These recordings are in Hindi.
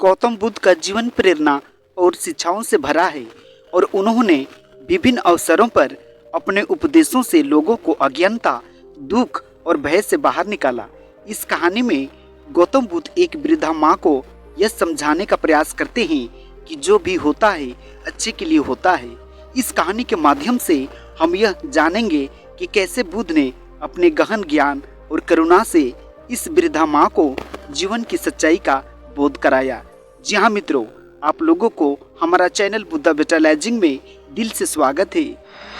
गौतम बुद्ध का जीवन प्रेरणा और शिक्षाओं से भरा है और उन्होंने विभिन्न अवसरों पर अपने उपदेशों से लोगों को अज्ञानता, दुख और भय से बाहर निकाला। इस कहानी में गौतम बुद्ध एक वृद्धा माँ को यह समझाने का प्रयास करते हैं कि जो भी होता है अच्छे के लिए होता है। इस कहानी के माध्यम से हम यह जानेंगे कि कैसे बुद्ध ने अपने गहन ज्ञान और करुणा से इस वृद्धा माँ को जीवन की सच्चाई का बोध कराया। जी हाँ मित्रों, आप लोगों को हमारा चैनल बुद्धा बेटा लैजिंग में दिल से स्वागत है।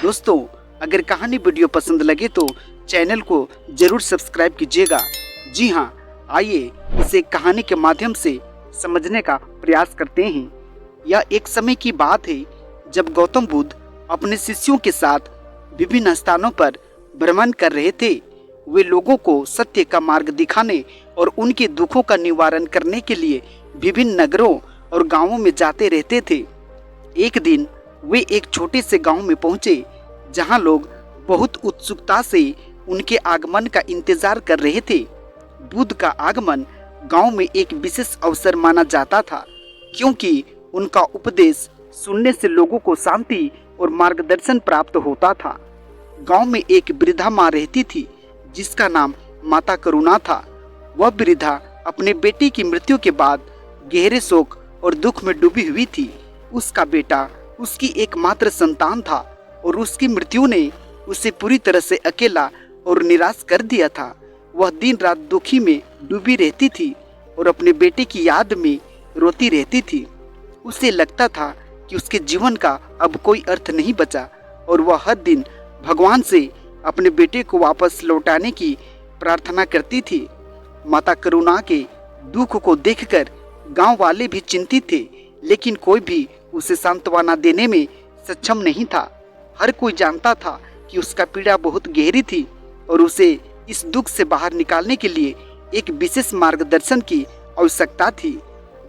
दोस्तों, अगर कहानी वीडियो पसंद लगे तो चैनल को जरूर सब्सक्राइब कीजिएगा। जी हाँ, आइए इसे कहानी के माध्यम से समझने का प्रयास करते हैं। यह एक समय की बात है जब गौतम बुद्ध अपने शिष्यों के साथ विभिन्न स्थानों पर भ्रमण कर रहे थे। वे लोगों को सत्य का मार्ग दिखाने और उनके दुखों का निवारण करने के लिए विभिन्न नगरों और गांवों में जाते रहते थे। एक दिन वे एक छोटे से गांव में पहुंचे जहां लोग बहुत उत्सुकता से उनके आगमन का इंतजार कर रहे थे। बुद्ध का आगमन गांव में एक विशेष अवसर माना जाता था, क्योंकि उनका उपदेश सुनने से लोगों को शांति और मार्गदर्शन प्राप्त होता था। गांव में एक वृद्धा माँ रहती थी जिसका नाम माता करुणा था। वह वृद्धा अपने बेटे की मृत्यु के बाद गहरे शोक और दुख में डूबी हुई थी। उसका बेटा उसकी एकमात्र संतान था और उसकी मृत्यु ने उसे पूरी तरह से अकेला और निराश कर दिया था। वह दिन रात दुखी में डूबी रहती थी और अपने बेटे की याद में रोती रहती थी। उसे लगता था कि उसके जीवन का अब कोई अर्थ नहीं बचा और वह हर दिन भगवान से अपने बेटे को वापस लौटाने की प्रार्थना करती थी। माता करुणा के दुख को देखकर गांव वाले भी चिंतित थे, लेकिन कोई भी उसे सांत्वना देने में सक्षम नहीं था। हर कोई जानता था कि उसका पीड़ा बहुत गहरी थी और उसे इस दुख से बाहर निकालने के लिए एक विशेष मार्गदर्शन की आवश्यकता थी।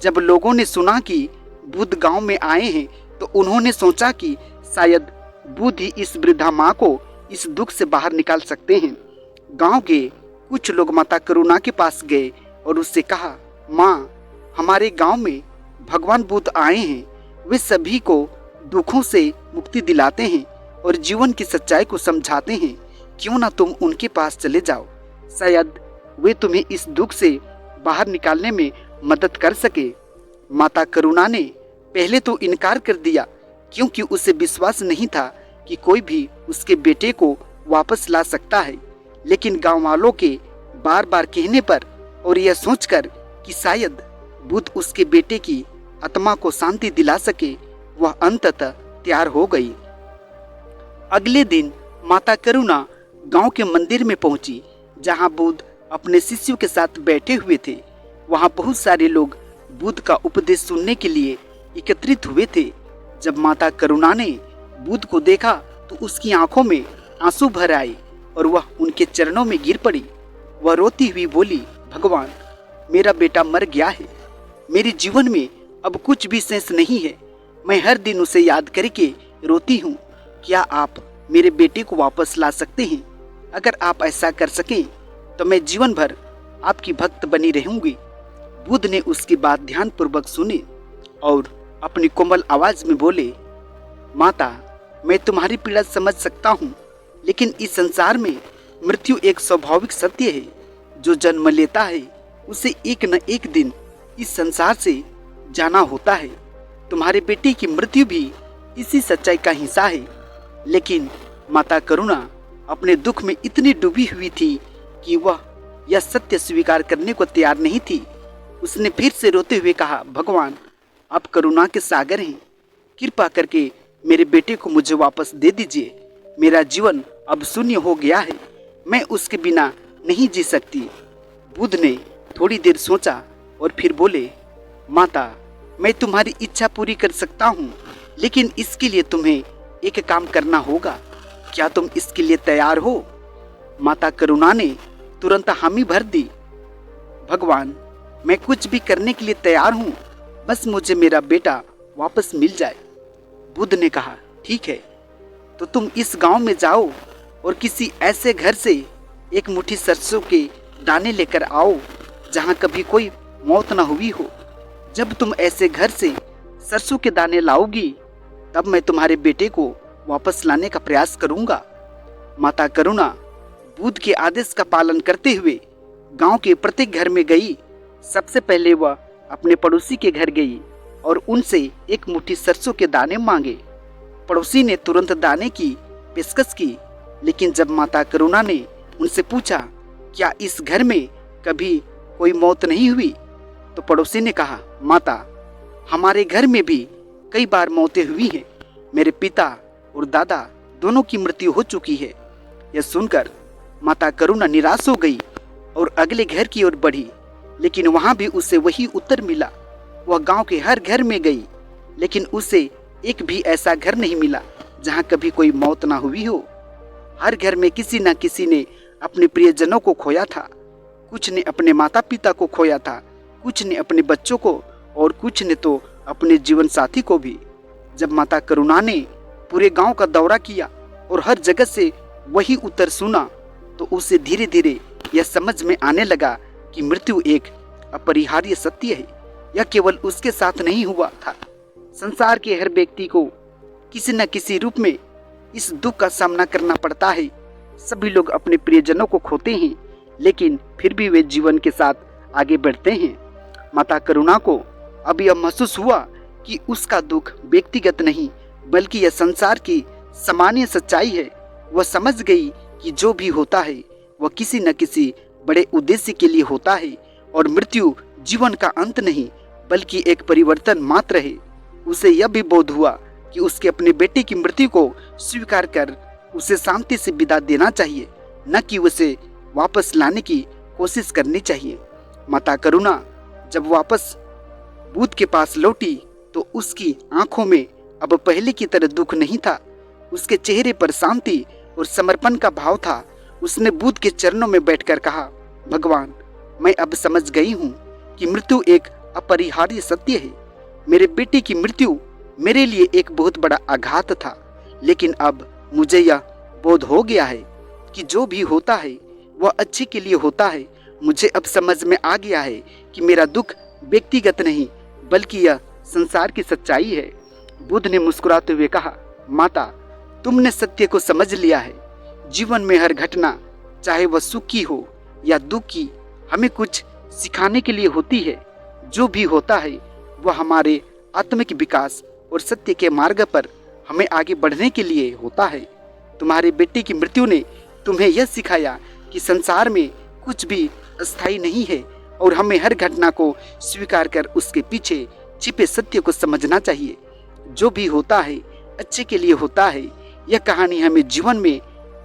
जब लोगों ने सुना कि बुद्ध गांव में आए हैं तो उन्होंने सोचा कि शायद बुद्ध ही इस वृद्धा माँ को इस दुख से बाहर निकाल सकते हैं। गांव के कुछ लोग माता करुणा के पास गए और उससे कहा, माँ, हमारे गांव में भगवान बुद्ध आए हैं। वे सभी को दुखों से मुक्ति दिलाते हैं और जीवन की सच्चाई को समझाते हैं। क्यों ना तुम उनके पास चले जाओ, शायद वे तुम्हें इस दुख से बाहर निकालने में मदद कर सके। माता करुणा ने पहले तो इनकार कर दिया, क्योंकि उसे विश्वास नहीं था कि कोई भी उसके बेटे को वापस ला सकता है। लेकिन गांव वालों के बार बार कहने पर और यह सोचकर कि शायद बुद्ध उसके बेटे की आत्मा को शांति दिला सके, वह अंततः तैयार हो गई। अगले दिन माता करुणा गांव के मंदिर में पहुंची जहां बुद्ध अपने शिष्यों के साथ बैठे हुए थे। वहां बहुत सारे लोग बुद्ध का उपदेश सुनने के लिए एकत्रित हुए थे। जब माता करुणा ने बुद्ध को देखा तो उसकी आंखों में आंसू भर आए और वह उनके चरणों में गिर पड़ी। वह रोती हुई बोली, भगवान, मेरा बेटा मर गया है। मेरे जीवन में अब कुछ भी शेष नहीं है। मैं हर दिन उसे याद करके रोती हूँ। क्या आप मेरे बेटे को वापस ला सकते हैं? अगर आप ऐसा कर सकें तो मैं जीवन भर आपकी भक्त बनी रहूंगी। बुद्ध ने उसकी बात ध्यानपूर्वक सुनी और अपनी कोमल आवाज में बोले, माता, मैं तुम्हारी पीड़ा समझ सकता हूँ, लेकिन इस संसार में मृत्यु एक स्वाभाविक सत्य है। जो जन्म लेता है उसे एक न एक दिन इस संसार से जाना होता है। तुम्हारे बेटे की मृत्यु भी इसी सच्चाई का हिस्सा है। लेकिन माता करुणा अपने दुख में इतनी डूबी हुई थी कि वह यह सत्य स्वीकार करने को तैयार नहीं थी। उसने फिर से रोते हुए कहा, भगवान, आप करुणा के सागर हैं। कृपा करके मेरे बेटे को मुझे वापस दे दीजिए। मेरा जीवन अब शून्य हो गया है। मैं उसके बिना नहीं जी सकती। बुद्ध ने थोड़ी देर सोचा और फिर बोले, माता, मैं तुम्हारी इच्छा पूरी कर सकता हूँ, लेकिन इसके लिए तुम्हें एक काम करना होगा। क्या तुम इसके लिए तैयार हो? माता करुणा ने तुरंत हामी भर दी। भगवान, मैं कुछ भी करने के लिए तैयार हूँ, बस मुझे मेरा बेटा वापस मिल जाए। बुद्ध ने कहा, ठीक है, तो तुम इस गांव में जाओ और किसी ऐसे घर से एक मुट्ठी सरसों के दाने लेकर आओ जहां कभी कोई मौत न हुई हो। जब तुम ऐसे घर से सरसों के दाने लाओगी तब मैं तुम्हारे बेटे को वापस लाने का प्रयास करूंगा। माता करुणा बुद्ध के आदेश का पालन करते हुए गांव के प्रत्येक घर में गई। सबसे पहले वह अपने पड़ोसी के घर गई और उनसे एक मुट्ठी सरसों के दाने मांगे। पड़ोसी ने तुरंत दाने की पेशकश की, लेकिन जब माता करुणा ने उनसे पूछा, क्या इस घर में कभी कोई मौत नहीं हुई, तो पड़ोसी ने कहा, माता, हमारे घर में भी कई बार मौतें हुई हैं। मेरे पिता और दादा दोनों की मृत्यु हो चुकी है। यह सुनकर माता करुणा निराश हो गई और अगले घर की ओर बढ़ी, लेकिन वहां भी उसे वही उत्तर मिला। वह गांव के हर घर में गई, लेकिन उसे एक भी ऐसा घर नहीं मिला जहां कभी कोई मौत ना हुई हो। हर घर में किसी न किसी ने अपने प्रियजनों को खोया था। कुछ ने अपने माता पिता को खोया था, कुछ ने अपने बच्चों को और कुछ ने तो अपने जीवन साथी को भी। जब माता करुणा ने पूरे गांव का दौरा किया और हर जगह से वही उत्तर सुना, तो उसे धीरे धीरे यह समझ में आने लगा कि मृत्यु एक अपरिहार्य सत्य है। यह केवल उसके साथ नहीं हुआ था, संसार के हर व्यक्ति को किसी न किसी रूप में इस दुख का सामना करना पड़ता है। सभी लोग अपने प्रियजनों को खोते हैं, लेकिन फिर भी वे जीवन के साथ आगे बढ़ते हैं। माता करुणा को अब यह महसूस हुआ कि उसका दुख व्यक्तिगत नहीं, बल्कि यह संसार की सामान्य सच्चाई है। वह समझ गई कि जो भी होता है वह किसी न किसी बड़े उद्देश्य के लिए होता है और मृत्यु जीवन का अंत नहीं, बल्कि एक परिवर्तन मात्र है। उसे यह भी बोध हुआ कि उसके अपने बेटे की मृत्यु को स्वीकार कर उसे शांति से विदा देना चाहिए, न कि उसे वापस लाने की कोशिश करनी चाहिए। माता करुणा जब वापस बुद्ध के पास लौटी तो उसकी आंखों में अब पहले की तरह दुख नहीं था। उसके चेहरे पर शांति और समर्पण का भाव था। उसने बुद्ध के चरणों में बैठकर कहा, भगवान, मैं अब समझ गई हूँ कि मृत्यु एक अपरिहार्य सत्य है। मेरे बेटे की मृत्यु मेरे लिए एक बहुत बड़ा आघात था, लेकिन अब मुझे यह बोध हो गया है कि जो भी होता है वह अच्छे के लिए होता है। मुझे अब समझ में आ गया है कि मेरा दुख व्यक्तिगत नहीं, बल्कि यह संसार की सच्चाई है। बुद्ध ने मुस्कुराते हुए कहा, माता, तुमने सत्य को समझ लिया है। जीवन में हर घटना, चाहे वह सुख की हो या दुख की, हमें कुछ सिखाने के लिए होती है। जो भी होता है वह हमारे आत्मिक विकास और सत्य के मार्ग पर हमें आगे बढ़ने के लिए होता है। तुम्हारे बेटे की मृत्यु ने तुम्हें यह सिखाया कि संसार में कुछ भी अस्थायी नहीं है और हमें हर घटना को स्वीकार कर उसके पीछे छिपे सत्य को समझना चाहिए। जो भी होता है अच्छे के लिए होता है। यह कहानी हमें जीवन में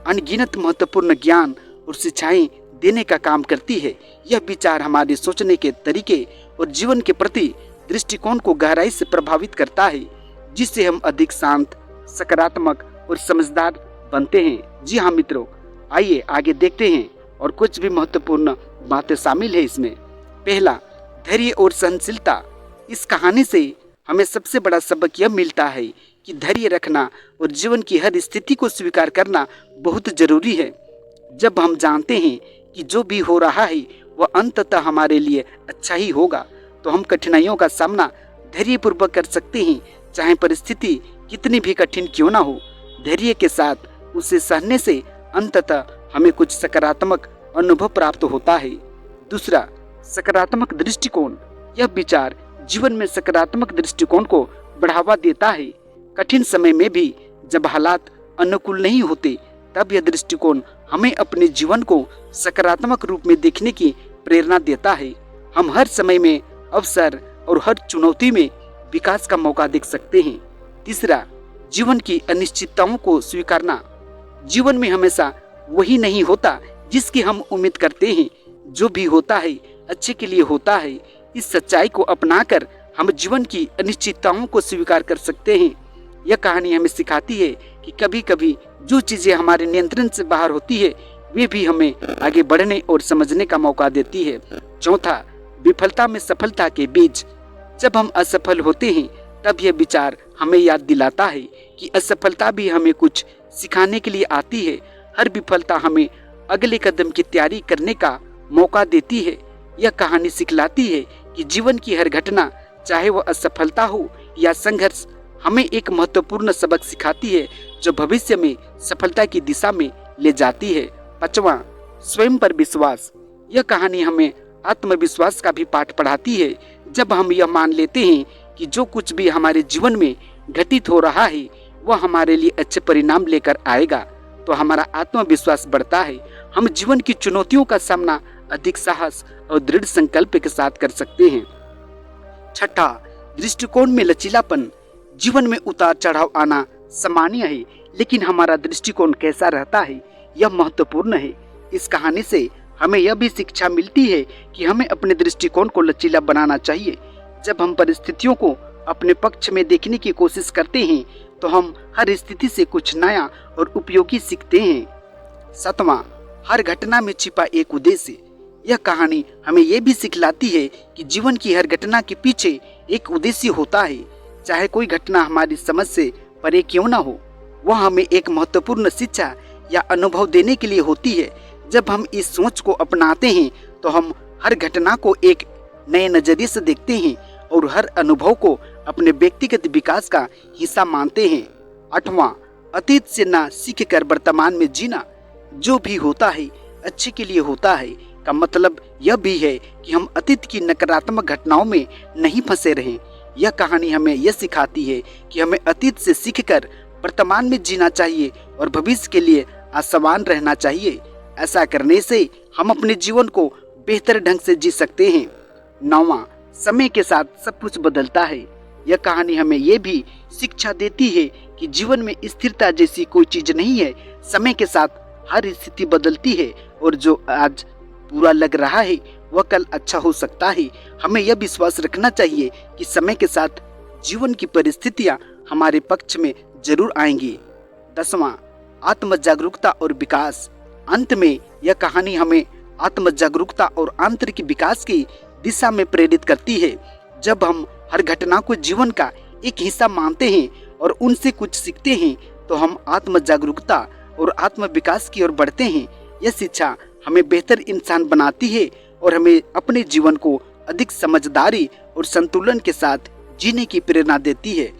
अनगिनत महत्वपूर्ण ज्ञान और शिक्षाएं देने का काम करती है। यह विचार हमारे सोचने के तरीके और जीवन के प्रति दृष्टिकोण को गहराई से प्रभावित करता है, जिससे हम अधिक शांत, सकारात्मक और समझदार बनते हैं। जी हाँ मित्रों, आइए आगे देखते हैं और कुछ भी महत्वपूर्ण बातें शामिल है इसमें। पहला, धैर्य और सहनशीलता। इस कहानी से हमें सबसे बड़ा सबक यह मिलता है कि धैर्य रखना और जीवन की हर स्थिति को स्वीकार करना बहुत जरूरी है। जब हम जानते हैं कि जो भी हो रहा है वह अंततः हमारे लिए अच्छा ही होगा, तो हम कठिनाइयों का सामना धैर्यपूर्वक कर सकते हैं, चाहे परिस्थिति कितनी भी कठिन क्यों ना हो। धैर्य के साथ उसे सहने से अंततः हमें कुछ सकारात्मक अनुभव प्राप्त होता है। दूसरा, सकारात्मक दृष्टिकोण। यह विचार जीवन में सकारात्मक दृष्टिकोण को बढ़ावा देता है। कठिन समय में भी जब हालात अनुकूल नहीं होते, तब यह दृष्टिकोण हमें अपने जीवन को सकारात्मक रूप में देखने की प्रेरणा देता है। हम हर समय में अवसर और हर चुनौती में विकास का मौका देख सकते हैं। तीसरा, जीवन की अनिश्चितताओं को स्वीकारना। जीवन में हमेशा वही नहीं होता जिसकी हम उम्मीद करते हैं। जो भी होता है अच्छे के लिए होता है। इस सच्चाई को अपनाकर हम जीवन की अनिश्चितताओं को स्वीकार कर सकते हैं। यह कहानी हमें सिखाती है कि कभी कभी जो चीजें हमारे नियंत्रण से बाहर होती है, वे भी हमें आगे बढ़ने और समझने का मौका देती है। चौथा, विफलता में सफलता के बीच। जब हम असफल होते हैं तब यह विचार हमें याद दिलाता है कि असफलता भी हमें कुछ सिखाने के लिए आती है। हर विफलता हमें अगले कदम की तैयारी करने का मौका देती है। यह कहानी सिखलाती है कि जीवन की हर घटना, चाहे वह असफलता हो या संघर्ष, हमें एक महत्वपूर्ण सबक सिखाती है जो भविष्य में सफलता की दिशा में ले जाती है। 5वां, स्वयं पर विश्वास। यह कहानी हमें आत्मविश्वास का भी पाठ पढ़ाती है। जब हम यह मान लेते हैं कि जो कुछ भी हमारे जीवन में घटित हो रहा है वह हमारे लिए अच्छे परिणाम लेकर आएगा, तो हमारा आत्मविश्वास बढ़ता है। हम जीवन की चुनौतियों का सामना अधिक साहस और दृढ़ संकल्प के साथ कर सकते हैं। 6, दृष्टिकोण में लचीलापन। जीवन में उतार चढ़ाव आना सामान्य है, लेकिन हमारा दृष्टिकोण कैसा रहता है यह महत्वपूर्ण है। इस कहानी से हमें यह भी शिक्षा मिलती है कि हमें अपने दृष्टिकोण को लचीला बनाना चाहिए। जब हम परिस्थितियों को अपने पक्ष में देखने की कोशिश करते हैं तो हम हर स्थिति से कुछ नया और उपयोगी सीखते हैं। 7वां, हर घटना में छिपा एक उद्देश्य। यह कहानी हमें यह भी सिखलाती है कि जीवन की हर घटना के पीछे एक उद्देश्य होता है। चाहे कोई घटना हमारी समझ से परे क्यों ना हो, वह हमें एक महत्वपूर्ण शिक्षा या अनुभव देने के लिए होती है। जब हम इस सोच को अपनाते हैं तो हम हर घटना को एक नए नजरिए से देखते हैं और हर अनुभव को अपने व्यक्तिगत विकास का हिस्सा मानते हैं। 8वां, अतीत से ना सीख कर वर्तमान में जीना। जो भी होता है अच्छे के लिए होता है का मतलब यह भी है कि हम अतीत की नकारात्मक घटनाओं में नहीं फंसे रहें। यह कहानी हमें यह सिखाती है कि हमें अतीत से सीखकर वर्तमान में जीना चाहिए और भविष्य के लिए आशावान रहना चाहिए। ऐसा करने से हम अपने जीवन को बेहतर ढंग से जी सकते हैं। 9वां, समय के साथ सब कुछ बदलता है। यह कहानी हमें यह भी शिक्षा देती है कि जीवन में स्थिरता जैसी कोई चीज नहीं है। समय के साथ हर स्थिति बदलती है और जो आज बुरा लग रहा है वह कल अच्छा हो सकता है। हमें यह विश्वास रखना चाहिए कि समय के साथ जीवन की परिस्थितियां हमारे पक्ष में जरूर आएंगी। 10वां, आत्म जागरूकता और विकास। अंत में यह कहानी हमें आत्म जागरूकता और आंतरिक विकास की दिशा में प्रेरित करती है। जब हम हर घटना को जीवन का एक हिस्सा मानते हैं और उनसे कुछ सीखते हैं तो हम आत्म जागरूकता और आत्म विकास की ओर बढ़ते हैं। यह शिक्षा हमें बेहतर इंसान बनाती है और हमें अपने जीवन को अधिक समझदारी और संतुलन के साथ जीने की प्रेरणा देती है।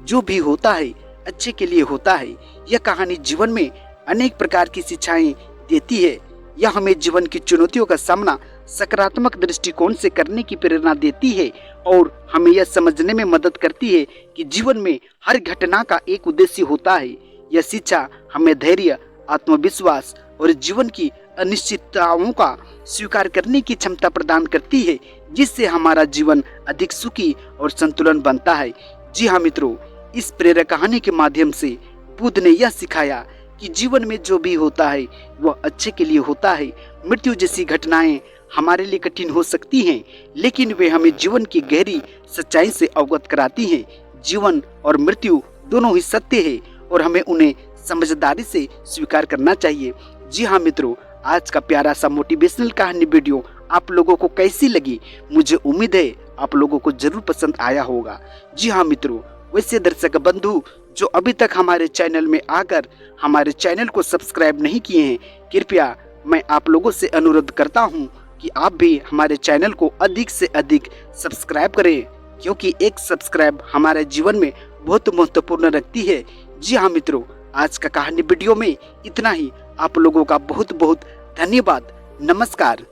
जो भी होता है अच्छे के लिए होता है। यह कहानी जीवन में अनेक प्रकार की शिक्षाएं देती है। यह हमें जीवन की चुनौतियों का सामना सकारात्मक दृष्टिकोण से करने की प्रेरणा देती है और हमें यह समझने में मदद करती है कि जीवन में हर घटना का एक उद्देश्य होता है। यह शिक्षा हमें धैर्य, आत्मविश्वास और जीवन की अनिश्चितताओं का स्वीकार करने की क्षमता प्रदान करती है, जिससे हमारा जीवन अधिक सुखी और संतुलन बनता है। जी हाँ मित्रों, इस प्रेरक कहानी के माध्यम से बुद्ध ने यह सिखाया कि जीवन में जो भी होता है वह अच्छे के लिए होता है। मृत्यु जैसी घटनाएं हमारे लिए कठिन हो सकती हैं, लेकिन वे हमें जीवन की गहरी सच्चाई से अवगत कराती हैं। जीवन और मृत्यु दोनों ही सत्य है और हमें उन्हें समझदारी से स्वीकार करना चाहिए। जी हाँ मित्रों, आज का प्यारा सा मोटिवेशनल कहानी वीडियो आप लोगों को कैसी लगी? मुझे उम्मीद है आप लोगों को जरूर पसंद आया होगा। जी हाँ मित्रों, वैसे दर्शक बंधु जो अभी तक हमारे चैनल में आकर हमारे चैनल को सब्सक्राइब नहीं किए हैं, कृपया मैं आप लोगों से अनुरोध करता हूं कि आप भी हमारे चैनल को अधिक से अधिक सब्सक्राइब करें, क्योंकि एक सब्सक्राइब हमारे जीवन में बहुत महत्वपूर्ण रखती है। जी हाँ मित्रों, आज का कहानी वीडियो में इतना ही। आप लोगों का बहुत बहुत धन्यवाद। नमस्कार।